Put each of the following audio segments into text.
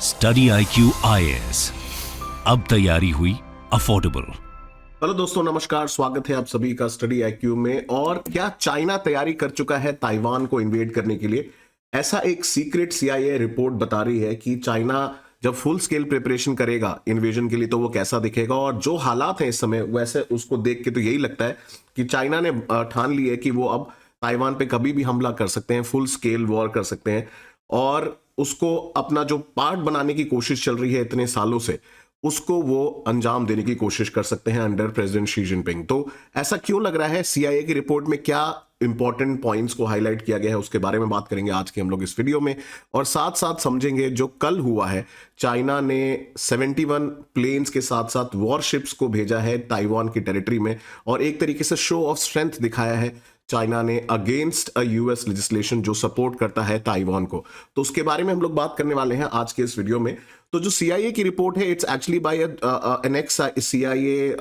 Study IQ IAS, अब तैयारी हुई अफोर्डेबल। हेलो दोस्तों, नमस्कार। स्वागत है आप सभी का स्टडी IQ में। और क्या चाइना तैयारी कर चुका है ताइवान को इन्वेड करने के लिए? ऐसा एक सीक्रेट CIA रिपोर्ट बता रही है कि चाइना जब फुल स्केल प्रिपरेशन करेगा इन्वेजन के लिए तो वो कैसा दिखेगा। और जो हालात हैं इस समय, वैसे उसको देख के तो यही लगता है कि चाइना ने ठान ली है कि वो अब ताइवान पे कभी भी हमला कर सकते हैं, फुल स्केल वॉर कर सकते हैं। और उसको अपना जो पार्ट बनाने की कोशिश चल रही है इतने सालों से, उसको वो अंजाम देने की कोशिश कर सकते हैं अंडर प्रेसिडेंट शी जिनपिंग। तो ऐसा क्यों लग रहा है? CIA की रिपोर्ट में क्या इंपॉर्टेंट पॉइंट्स को हाईलाइट किया गया है, उसके बारे में बात करेंगे आज के हम लोग इस वीडियो में। और साथ साथ समझेंगे जो कल हुआ है, चाइना ने 71 प्लेन्स के साथ साथ वॉरशिप्स को भेजा है ताइवान की टेरिटरी में, और एक तरीके से शो ऑफ स्ट्रेंथ दिखाया है चाइना ने अगेंस्ट अ US लेजिस्लेशन जो सपोर्ट करता है ताइवान को। तो उसके बारे में हम लोग बात करने वाले हैं आज के इस वीडियो में। तो जो CIA की रिपोर्ट है, it's actually by an ex CIA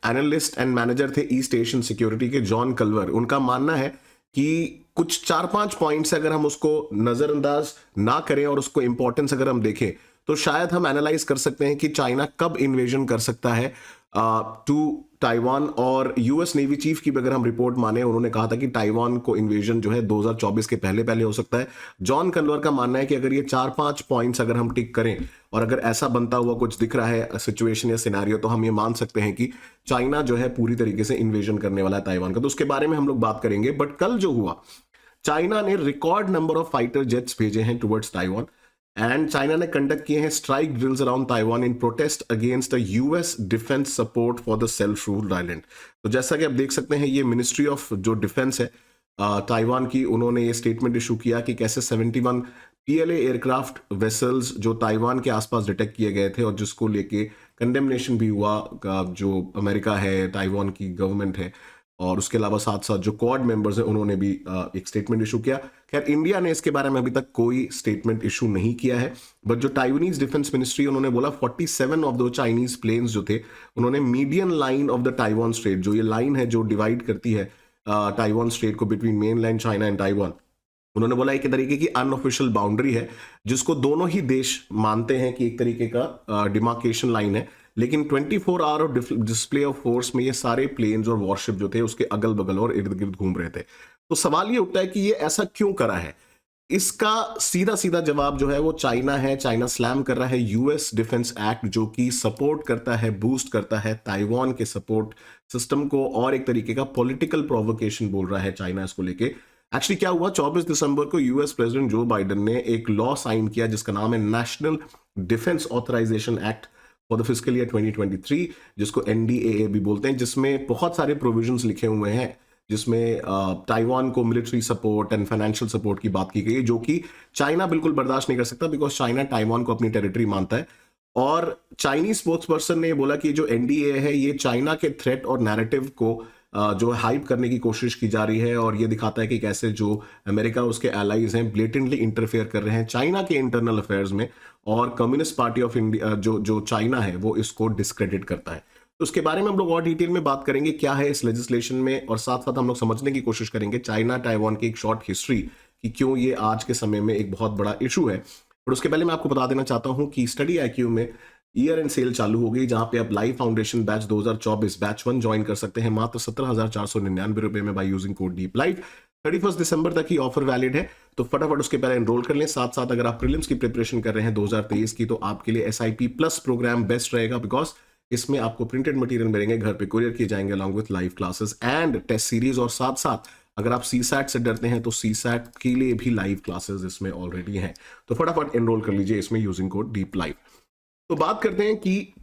analyst and manager थे ईस्ट एशियन सिक्योरिटी के, जॉन कल्वर। उनका मानना है कि कुछ 4-5 पॉइंट्स अगर हम उसको नजरअंदाज ना करें और उसको इंपॉर्टेंस अगर हम देखें तो शायद हम एनालाइज कर सकते हैं कि चाइना कब इन्वेजन कर सकता है टू ताइवान। और US नेवी चीफ की भी अगर हम रिपोर्ट माने, उन्होंने कहा था कि ताइवान को इन्वेजन जो है 2024 के पहले पहले हो सकता है। जॉन कन्वर का मानना है कि अगर ये 4-5 पॉइंट्स अगर हम टिक करें और अगर ऐसा बनता हुआ कुछ दिख रहा है सिचुएशन या सिनेरियो, तो हम ये मान सकते हैं कि चाइना जो है पूरी तरीके से इन्वेजन करने वाला है ताइवान का। तो उसके बारे में हम लोग बात करेंगे। बट कल जो हुआ, चाइना ने record number of fighter jets भेजे हैं टुवर्ड्स ताइवान, एंड चाइना ने कंडक्ट किए हैं strike drills around Taiwan in protest against the US defence support for the self ruled island. तो जैसा कि आप देख सकते हैं, ये मिनिस्ट्री ऑफ जो डिफेंस है ताइवान की, उन्होंने ये स्टेटमेंट इशू किया कि कैसे 71 PLA एयरक्राफ्ट वेसल्स जो ताइवान के आसपास डिटेक्ट किए गए थे और जिसको लेके कंडेमनेशन भी हुआ, जो अमेरिका है, ताइवान की गवर्नमेंट है, और उसके अलावा साथ साथ जो क्वाड मेंबर्स हैं उन्होंने भी एक स्टेटमेंट इशू किया। खैर, इंडिया ने इसके बारे में अभी तक कोई स्टेटमेंट इशू नहीं किया है। बट जो ताइवानीज डिफेंस मिनिस्ट्री, उन्होंने बोला 47 ऑफ दो चाइनीज प्लेन्स जो थे, उन्होंने median line of the Taiwan straight, जो ये लाइन है जो डिवाइड करती है ताइवान स्ट्रेट को between mainland China and Taiwan, उन्होंने बोला एक तरीके की अनऑफिशियल बाउंड्री है जिसको दोनों ही देश मानते हैं कि एक तरीके का डिमार्केशन लाइन है। लेकिन 24 hour of display of force में ये सारे प्लेन्स और वॉरशिप जो थे उसके अगल बगल और इर्द गिर्द घूम रहे थे। तो सवाल ये उठता है कि ये ऐसा क्यों करा है? इसका सीधा सीधा जवाब जो है वो चाइना है। चाइना स्लैम कर रहा है US डिफेंस एक्ट, जो कि सपोर्ट करता है, बूस्ट करता है ताइवान के सपोर्ट सिस्टम को, और एक तरीके का पॉलिटिकल प्रोवोकेशन बोल रहा है चाइना इसको लेके। एक्चुअली क्या हुआ, 24 दिसंबर को US प्रेसिडेंट जो बाइडेन ने एक लॉ साइन किया जिसका नाम है National Defense Authorization Act for the fiscal year 2023, जिसको NDAA भी बोलते हैं, जिसमें बहुत सारे प्रोविजंस लिखे हुए हैं, जिसमें ताइवान को military support and financial support की बात की गई है, जो कि चाइना बिल्कुल बर्दाश्त नहीं कर सकता, बिकॉज चाइना ताइवान को अपनी टेरिटरी मानता है। और चाइनीज स्पोक्स पर्सन ने बोला कि जो NDAA है ये चाइना के थ्रेट और नैरेटिव को जो हाइप करने की कोशिश की जा रही है, और ये दिखाता है कि कैसे जो अमेरिका उसके एलाइज हैं ब्लेटेंटली इंटरफेयर कर रहे हैं चाइना के इंटरनल अफेयर्स में, और कम्युनिस्ट पार्टी ऑफ इंडिया जो चाइना है वो इसको डिस्क्रेडिट करता है। तो उसके बारे में हम लोग और डिटेल में बात करेंगे क्या है इस लेजिस्लेशन में, और साथ साथ हम लोग समझने की कोशिश करेंगे चाइना ताइवान की एक शॉर्ट हिस्ट्री कि क्यों ये आज के समय में एक बहुत बड़ा इशू है। और उसके पहले मैं आपको बता देना चाहता हूं कि स्टडी IQ में ईयर एंड सेल चालू हो गई, जहां पे आप live foundation batch 2024 batch 1 join कर सकते हैं मात्र 17,499 रुपए में by using code deep live. 31 दिसंबर तक ही ऑफर वैलिड है, तो फटाफट उसके पहले एनरोल कर लें। साथ साथ अगर आप प्रीलिम्स की प्रिपरेशन कर रहे हैं 2023 की, तो आपके लिए SIP प्लस प्रोग्राम बेस्ट रहेगा, बिकॉज इसमें आपको प्रिंटेड मटेरियल मिलेंगे, घर पे कुरियर किए जाएंगे along with live classes and test series. और साथ साथ अगर आप CSAT से डरते हैं तो CSAT के लिए भी लाइव क्लासेस इसमें ऑलरेडी हैं। तो फटाफट एनरोल कर लीजिए इसमें यूजिंग कोड डीप लाइव। तो बात करते हैं कि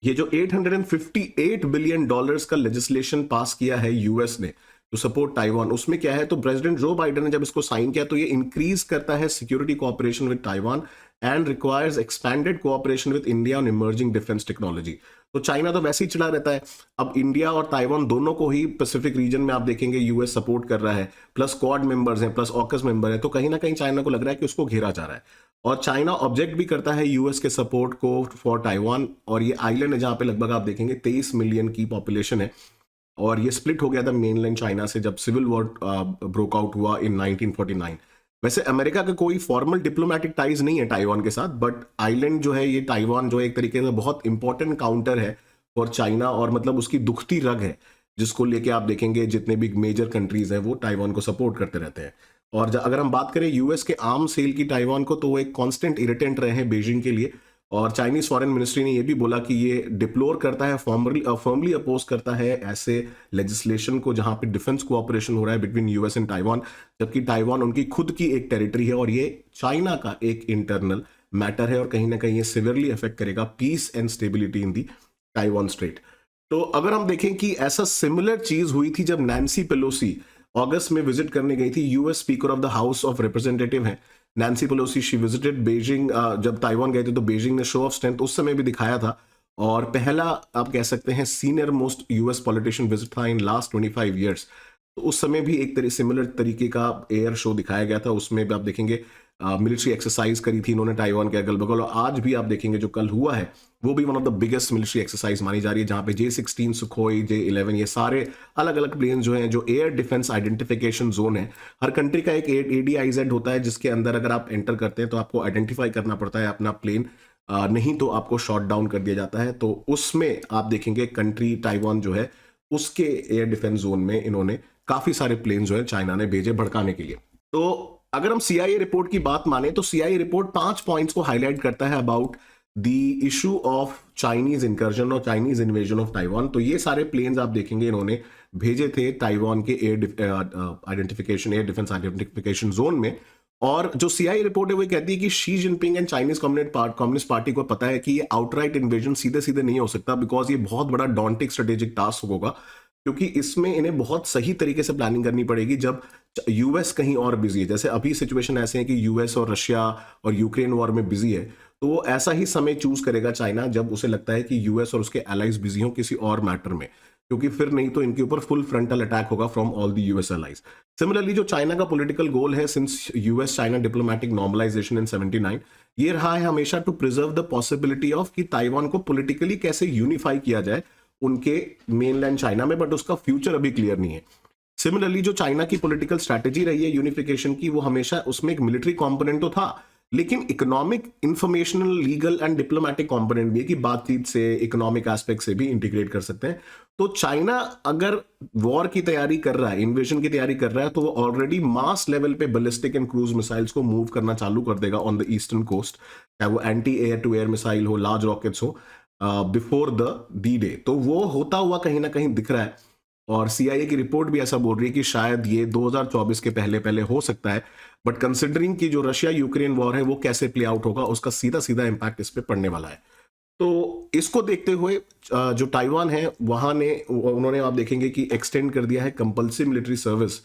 ये जो $858 बिलियन का लेजिस्लेशन पास किया है US ने टू सपोर्ट ताइवान, उसमें क्या है? तो प्रेसिडेंट जो बाइडेन ने जब इसको साइन किया तो ये इंक्रीज करता है security cooperation with Taiwan and requires expanded cooperation with India on emerging defence technology. तो चाइना तो वैसे ही चिढ़ा रहता है, अब इंडिया और ताइवान दोनों को ही पैसिफिक रीजन में आप देखेंगे US सपोर्ट कर रहा है, प्लस क्वाड मेंबर्स हैं, प्लस ऑकस मेंबर है, तो कहीं ना कहीं चाइना को लग रहा है कि उसको घेरा जा रहा है। और चाइना ऑब्जेक्ट भी करता है US के सपोर्ट को फॉर ताइवान। और ये आइलैंड है जहां पे लगभग आप देखेंगे 23 मिलियन की पॉपुलेशन है, और ये स्प्लिट हो गया था मेनलैंड चाइना से जब सिविल वॉर ब्रोक आउट हुआ इन 1949। वैसे अमेरिका का कोई फॉर्मल डिप्लोमेटिक टाइज नहीं है ताइवान के साथ, बट आइलैंड जो है ये ताइवान जो है एक तरीके से बहुत इंपॉर्टेंट काउंटर है फॉर चाइना, और मतलब उसकी दुखती रग है जिसको लेके आप देखेंगे जितने भी मेजर कंट्रीज हैं वो ताइवान को सपोर्ट करते रहते हैं। और अगर हम बात करें यूएस के आर्म सेल की ताइवान को, तो वो एक कांस्टेंट इरिटेंट रहे हैं बीजिंग के लिए। और चाइनीज फॉरेन मिनिस्ट्री ने ये भी बोला कि ये डिप्लोर करता है, फॉर्मली अपोज करता है ऐसे लेजिस्लेशन को जहां पे डिफेंस कोऑपरेशन हो रहा है बिटवीन यूएस एंड ताइवान, जबकि ताइवान उनकी खुद की एक टेरिटरी है और ये चाइना का एक इंटरनल मैटर है और कहीं ना कहीं ये सिवियरली अफेक्ट करेगा peace and stability in the Taiwan Strait. तो अगर हम देखें कि ऐसा सिमिलर चीज हुई थी जब नैन्सी पेलोसी अगस्त में विजिट करने गई थी, US speaker of the house of representative है Nancy Pelosi, she visited Beijing. जब ताइवान गए थे तो बीजिंग ने शो ऑफ स्ट्रेंथ उस समय भी दिखाया था, और पहला आप कह सकते हैं senior most US politician visit था इन लास्ट 25 ईयर्स। तो उस समय भी एक सिमिलर तरीके का एयर शो दिखाया गया था, उसमें भी आप देखेंगे मिलिट्री एक्सरसाइज करी थी इन्होंने ताइवान के अगल बगल, और आज भी आप देखेंगे जो कल हुआ है वो भी one of the biggest military exercise मानी जा रही है, जहां पे J-16 सुखोई J-11 ये सारे अलग अलग प्लेन जो हैं जो एयर डिफेंस आइडेंटिफिकेशन जोन है। हर कंट्री का एक ADIZ होता है जिसके अंदर अगर आप एंटर करते हैं तो आपको आइडेंटिफाई करना पड़ता है अपना प्लेन, नहीं तो आपको शॉट डाउन कर दिया जाता है। तो उसमें आप देखेंगे कंट्री ताइवान जो है उसके एयर डिफेंस जोन में इन्होंने काफी सारे प्लेन जो है चाइना ने भेजे भड़काने के लिए। तो अगर हम CIA रिपोर्ट की बात माने तो CIA रिपोर्ट 5 पॉइंट्स को हाईलाइट करता है about the issue of Chinese incursion और चाइनीज इन्वेजन ऑफ ताइवान। तो ये सारे प्लेन्स आप देखेंगे इन्होंने भेजे थे ताइवान के एयर डिफेंस आइडेंटिफिकेशन जोन में। और जो CIA रिपोर्ट है वो कहती है कि Xi Jinping and Chinese communist party को पता है कि ये आउटराइट इन्वेजन सीधे सीधे नहीं हो सकता, बिकॉज ये बहुत बड़ा डॉन्टिक स्ट्रेटेजिक टास्क होगा, क्योंकि इसमें इन्हें बहुत सही तरीके से प्लानिंग करनी पड़ेगी जब यूएस कहीं और बिजी है। जैसे अभी सिचुएशन ऐसे है कि यूएस और रशिया और यूक्रेन वॉर में बिजी है, तो वो ऐसा ही समय चूज करेगा चाइना जब उसे लगता है कि यूएस और उसके एलाइज बिजी हो किसी और मैटर में, क्योंकि फिर नहीं तो इनके ऊपर फुल फ्रंटल अटैक होगा from all the US allies. Similarly जो चाइना का पॉलिटिकल गोल है since US China diplomatic normalisation in 79, ये रहा है हमेशा to preserve the possibility of कि ताइवान को पॉलिटिकली कैसे यूनिफाई किया जाए उनके मेनलैंड चाइना में, बट उसका फ्यूचर अभी क्लियर नहीं है। सिमिलरली जो चाइना की पॉलिटिकल स्ट्रैटेजी रही है यूनिफिकेशन की, वो हमेशा उसमें एक मिलिट्री कंपोनेंट तो था, लेकिन economic, informational, legal and diplomatic component भी है कि बातचीत से, इकोनॉमिक एस्पेक्ट से भी इंटीग्रेट कर सकते हैं। तो चाइना अगर वॉर की तैयारी कर रहा है, इन्वेजन की तैयारी कर रहा है, तो वो ऑलरेडी मास लेवल पे बैलिस्टिक एंड क्रूज मिसाइल्स को मूव करना चालू कर देगा ऑन द ईस्टर्न कोस्ट, चाहे वो anti air to air missile हो, लार्ज रॉकेट्स हो, बिफोर द D-Day। तो वो होता हुआ कहीं ना कहीं दिख रहा है, और CIA की रिपोर्ट भी ऐसा बोल रही है कि शायद ये 2024 के पहले पहले हो सकता है, बट कंसिडरिंग कि जो रशिया यूक्रेन वॉर है वो कैसे प्ले आउट होगा, उसका सीधा सीधा इंपैक्ट इस पे पड़ने वाला है। तो इसको देखते हुए जो ताइवान है वहां ने उन्होंने आप देखेंगे कि एक्सटेंड कर दिया है compulsory military service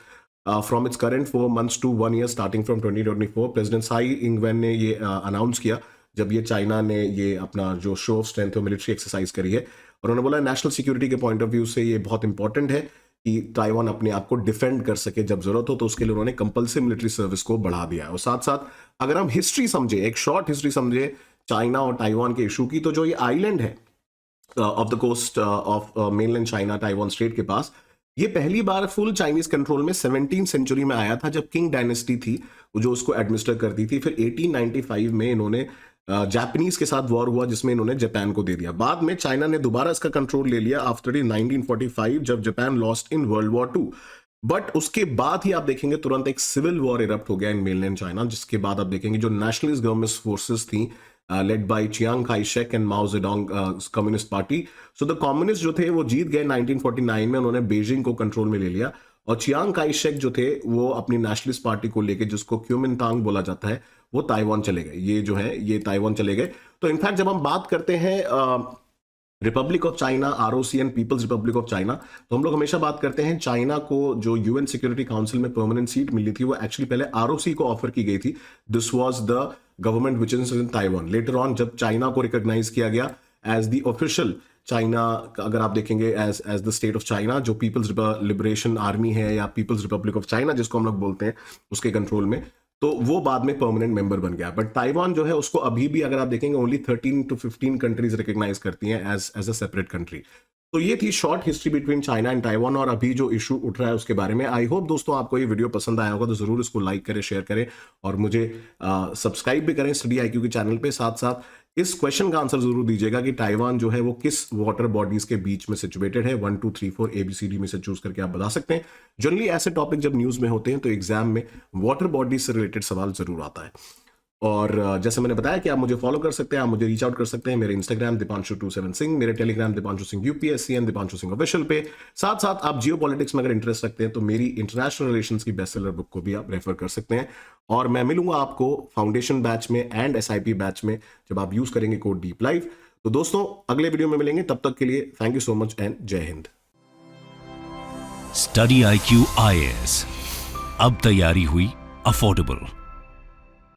from its current 4 months to 1 year starting from 2024। President Tsai Ingwen ने ये अनाउंस किया जब ये चाइना ने ये अपना जो शो ऑफ स्ट्रेंथ है मिलिट्री एक्सरसाइज करी है, और उन्होंने बोला नेशनल सिक्योरिटी के पॉइंट ऑफ व्यू से ये बहुत इंपॉर्टेंट है कि ताइवान अपने आप को डिफेंड कर सके जब जरूरत हो, तो उसके लिए उन्होंने कंपल्सरी मिलिट्री सर्विस को बढ़ा दिया है। और साथ साथ अगर हम हिस्ट्री समझे, एक शॉर्ट हिस्ट्री समझे चाइना और ताइवान के इशू की, तो जो ये आइलैंड है off the coast of mainland China, Taiwan Strait के पास, ये पहली बार फुल चाइनीज कंट्रोल में 17th सेंचुरी में आया था जब किंग डायनेस्टी थी जो उसको एडमिनिस्टर करती थी। फिर 1895 में इन्होंने जापानीज के साथ वॉर हुआ जिसमें इन्होंने जापान को दे दिया। बाद में चाइना ने दोबारा इसका कंट्रोल ले लिया आफ्टर 1945 जब Japan lost in world war 2। But उसके बाद ही आप देखेंगे तुरंत एक सिविल वॉर इरप्ट हो गया इन मेनलैंड चाइना, जिसके बाद आप देखेंगे जो नेशनलिस्ट गवर्नमेंट फोर्सेस थी led by Chiang Kai Shek and Mao Zedong communist party. So the communist जो थे वो जीत गए 1949 में, उन्होंने बीजिंग को कंट्रोल में ले लिया, और चियांग काई शेक जो थे वो अपनी नेशनलिस्ट पार्टी को लेके, जिसको क्यूमिनतांग बोला जाता है, वो ताइवान चले गए। ये जो है ये ताइवान चले गए। तो इनफैक्ट जब हम बात करते हैं Republic of China, ROC and People's Republic of China, तो हम लोग हमेशा बात करते हैं चाइना को जो UN सिक्योरिटी काउंसिल में परमानेंट सीट मिली थी वो एक्चुअली पहले ROC को ऑफर की गई थी। This was the government which is in Taiwan. Later on जब चाइना को रिकॉग्नाइज किया गया एज द ऑफिशियल चाइना, अगर आप देखेंगे as the state of China, जो पीपल्स लिबरेशन आर्मी है या पीपल्स रिपब्लिक ऑफ चाइना जिसको हम लोग बोलते हैं, उसके कंट्रोल में, तो वो बाद में परमानेंट मेंबर बन गया। बट ताइवान जो है उसको अभी भी अगर आप देखेंगे ओनली 13 to 15 कंट्रीज रिकॉग्नाइज करती हैं एज अ सेपरेट कंट्री। तो ये थी short history between China and Taiwan और अभी जो इशू उठ रहा है उसके बारे में। आई होप दोस्तों आपको ये वीडियो पसंद आया होगा, तो जरूर इसको लाइक करें, शेयर करें और मुझे सब्सक्राइब भी करें स्टडी आईक्यू के चैनल पे। साथ साथ इस क्वेश्चन का आंसर जरूर दीजिएगा कि ताइवान जो है वो किस वाटर बॉडीज के बीच में सिचुएटेड है। 1 2 3 4 ABCD में से चूज करके आप बता सकते हैं। जनरली ऐसे टॉपिक जब न्यूज में होते हैं तो एग्जाम में वाटर बॉडीज से रिलेटेड सवाल जरूर आता है। और जैसे मैंने बताया कि आप मुझे फॉलो कर सकते हैं, आप मुझे रीच आउट कर सकते हैं मेरे इंस्टाग्राम दीपांशु27 सिंह, मेरे Telegram Deepanshu Singh UPSC and Deepanshu Singh official पे। साथ साथ आप जियो पॉलिटिक्स में अगर इंटरेस्ट रखते हैं तो मेरी इंटरनेशनल रिलेशंस की बेस्ट सेलर बुक को भी आप रेफर कर सकते हैं। और मैं मिलूंगा आपको फाउंडेशन बैच में एंड SIP बैच में जब आप यूज करेंगे कोड डीप लाइव। तो दोस्तों अगले वीडियो में मिलेंगे, तब तक के लिए thank you so much and जय हिंद। स्टडी IQ IAS, अब तैयारी हुई अफोर्डेबल।